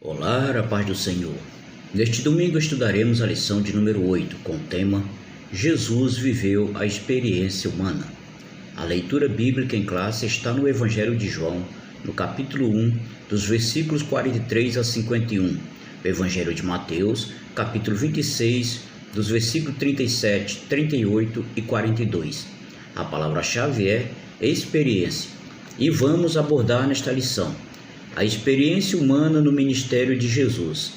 Olá, a paz do Senhor. Neste domingo estudaremos a lição de número 8, com o tema Jesus viveu a experiência humana. A leitura bíblica em classe está no Evangelho de João, no capítulo 1, dos versículos 43 a 51. O Evangelho de Mateus, capítulo 26, dos versículos 37, 38 e 42. A palavra-chave é experiência. E vamos abordar nesta lição a experiência humana no ministério de Jesus,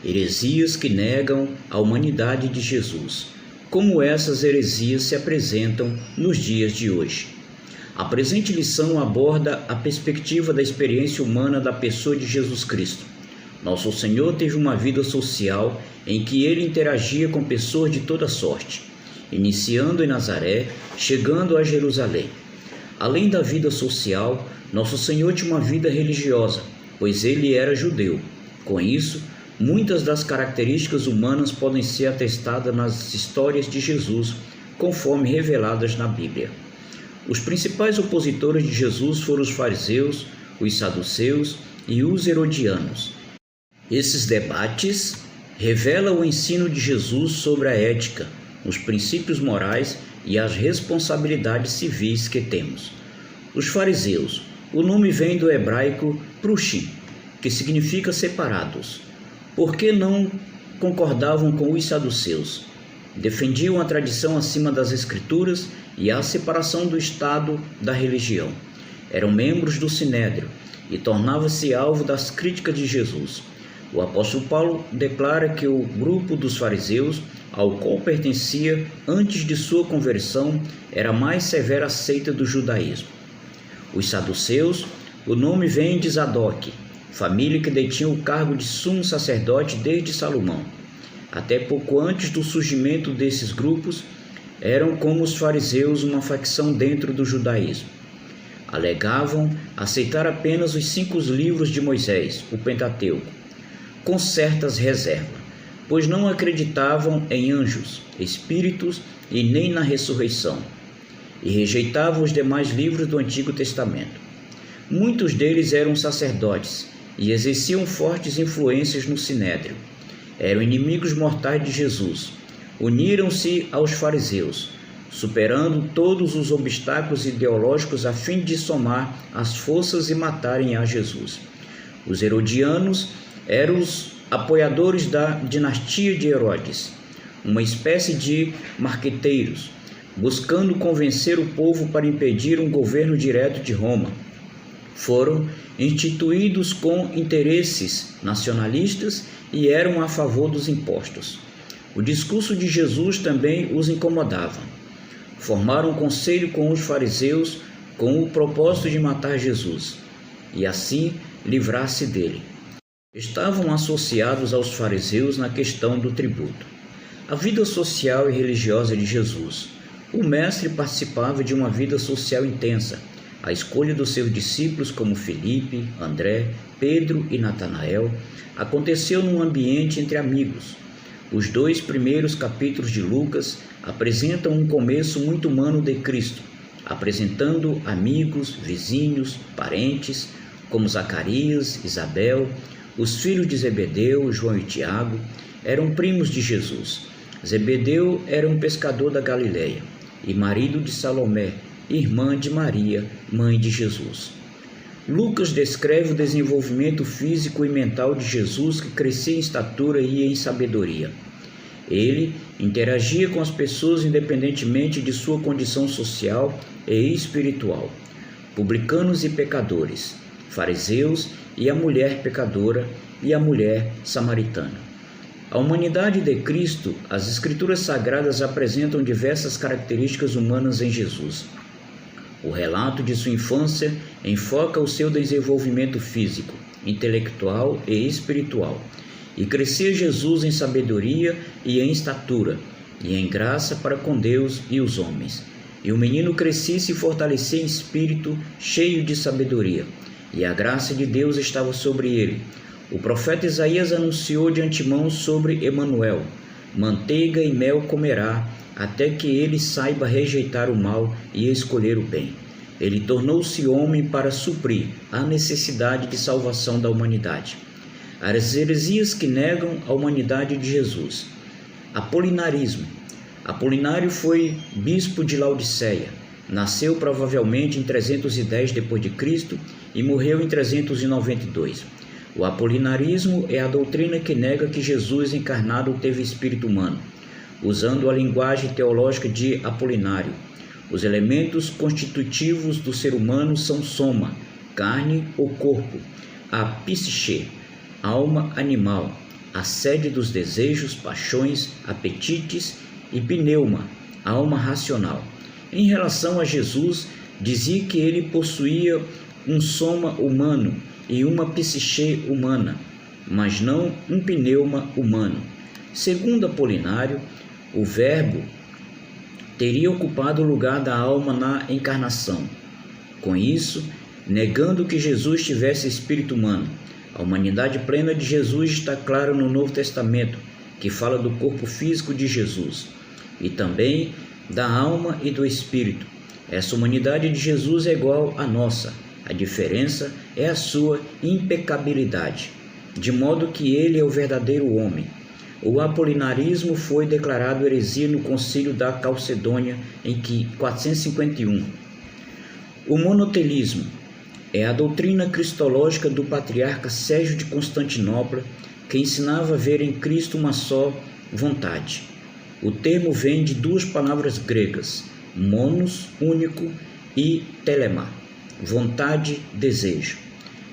heresias que negam a humanidade de Jesus, como essas heresias se apresentam nos dias de hoje. A presente lição aborda a perspectiva da experiência humana da pessoa de Jesus Cristo. Nosso Senhor teve uma vida social em que ele interagia com pessoas de toda sorte, iniciando em Nazaré, chegando a Jerusalém. Além da vida social, Nosso Senhor tinha uma vida religiosa, pois ele era judeu. Com isso, muitas das características humanas podem ser atestadas nas histórias de Jesus, conforme reveladas na Bíblia. Os principais opositores de Jesus foram os fariseus, os saduceus e os herodianos. Esses debates revelam o ensino de Jesus sobre a ética, os princípios morais e as responsabilidades civis que temos. Os fariseus. O nome vem do hebraico prushim, que significa separados. Por que não concordavam com os saduceus? Defendiam a tradição acima das escrituras e a separação do Estado da religião. Eram membros do Sinédrio e tornavam-se alvo das críticas de Jesus. O apóstolo Paulo declara que o grupo dos fariseus, ao qual pertencia antes de sua conversão, era a mais severa seita do judaísmo. Os saduceus, o nome vem de Zadok, família que detinha o cargo de sumo sacerdote desde Salomão. Até pouco antes do surgimento desses grupos, eram como os fariseus uma facção dentro do judaísmo. Alegavam aceitar apenas os 5 livros de Moisés, o Pentateuco, com certas reservas, pois não acreditavam em anjos, espíritos e nem na ressurreição, e rejeitavam os demais livros do Antigo Testamento. Muitos deles eram sacerdotes e exerciam fortes influências no Sinédrio. Eram inimigos mortais de Jesus. Uniram-se aos fariseus, superando todos os obstáculos ideológicos a fim de somar as forças e matarem a Jesus. Os herodianos eram os apoiadores da dinastia de Herodes, uma espécie de marqueteiros, buscando convencer o povo para impedir um governo direto de Roma. Foram instituídos com interesses nacionalistas e eram a favor dos impostos. O discurso de Jesus também os incomodava. Formaram um conselho com os fariseus com o propósito de matar Jesus e assim livrar-se dele. Estavam associados aos fariseus na questão do tributo. A vida social e religiosa de Jesus. O mestre participava de uma vida social intensa. A escolha dos seus discípulos, como Filipe, André, Pedro e Natanael, aconteceu num ambiente entre amigos. Os 2 primeiros capítulos de Lucas apresentam um começo muito humano de Cristo, apresentando amigos, vizinhos, parentes, como Zacarias, Isabel, os filhos de Zebedeu, João e Tiago, eram primos de Jesus. Zebedeu era um pescador da Galileia e marido de Salomé, irmã de Maria, mãe de Jesus. Lucas descreve o desenvolvimento físico e mental de Jesus, que crescia em estatura e em sabedoria. Ele interagia com as pessoas independentemente de sua condição social e espiritual. Publicanos e pecadores, fariseus e a mulher pecadora e a mulher samaritana. A humanidade de Cristo, as Escrituras Sagradas apresentam diversas características humanas em Jesus. O relato de sua infância enfoca o seu desenvolvimento físico, intelectual e espiritual, e crescia Jesus em sabedoria e em estatura, e em graça para com Deus e os homens. E o menino crescia e se fortalecia em espírito, cheio de sabedoria, e a graça de Deus estava sobre ele. O profeta Isaías anunciou de antemão sobre Emanuel: manteiga e mel comerá, até que ele saiba rejeitar o mal e escolher o bem. Ele tornou-se homem para suprir a necessidade de salvação da humanidade. as heresias que negam a humanidade de Jesus. Apolinarismo. Apolinário foi bispo de Laodiceia. Nasceu provavelmente em 310 d.C. e morreu em 392. O apolinarismo é a doutrina que nega que Jesus encarnado teve espírito humano, usando a linguagem teológica de Apolinário. Os elementos constitutivos do ser humano são soma, carne ou corpo, a psiche, alma animal, a sede dos desejos, paixões, apetites, e pneuma, alma racional. Em relação a Jesus, dizia que ele possuía um soma humano e uma psiche humana, mas não um pneuma humano. Segundo Apolinário, o Verbo teria ocupado o lugar da alma na encarnação. Com isso, negando que Jesus tivesse espírito humano, a humanidade plena de Jesus está clara no Novo Testamento, que fala do corpo físico de Jesus, e também da alma e do espírito. Essa humanidade de Jesus é igual à nossa, a diferença é a sua impecabilidade, de modo que ele é o verdadeiro homem. O apolinarismo foi declarado heresia no Concílio da Calcedônia em 451. O monotelismo é a doutrina cristológica do patriarca Sérgio de Constantinopla, que ensinava a ver em Cristo uma só vontade. O termo vem de duas palavras gregas, monos, único, e telema, vontade, desejo.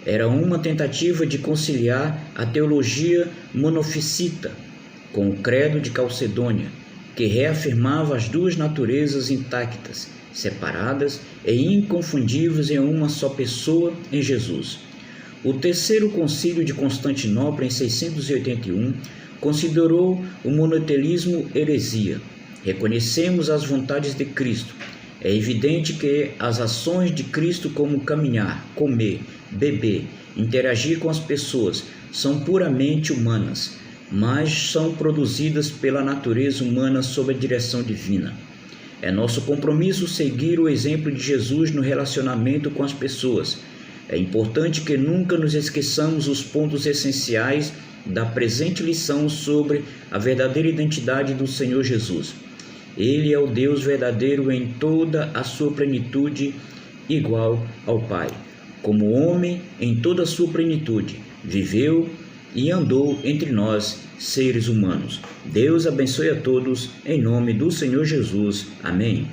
Era uma tentativa de conciliar a teologia monofisita com o credo de Calcedônia, que reafirmava as duas naturezas intactas, separadas e inconfundíveis em uma só pessoa, em Jesus. O terceiro concílio de Constantinopla, em 681, considerou o monotelismo heresia. Reconhecemos as vontades de Cristo. É evidente que as ações de Cristo, como caminhar, comer, beber, interagir com as pessoas, são puramente humanas, mas são produzidas pela natureza humana sob a direção divina. É nosso compromisso seguir o exemplo de Jesus no relacionamento com as pessoas. É importante que nunca nos esqueçamos os pontos essenciais da presente lição sobre a verdadeira identidade do Senhor Jesus. Ele é o Deus verdadeiro em toda a sua plenitude, igual ao Pai. Como homem, em toda a sua plenitude, viveu e andou entre nós, seres humanos. Deus abençoe a todos, em nome do Senhor Jesus. Amém.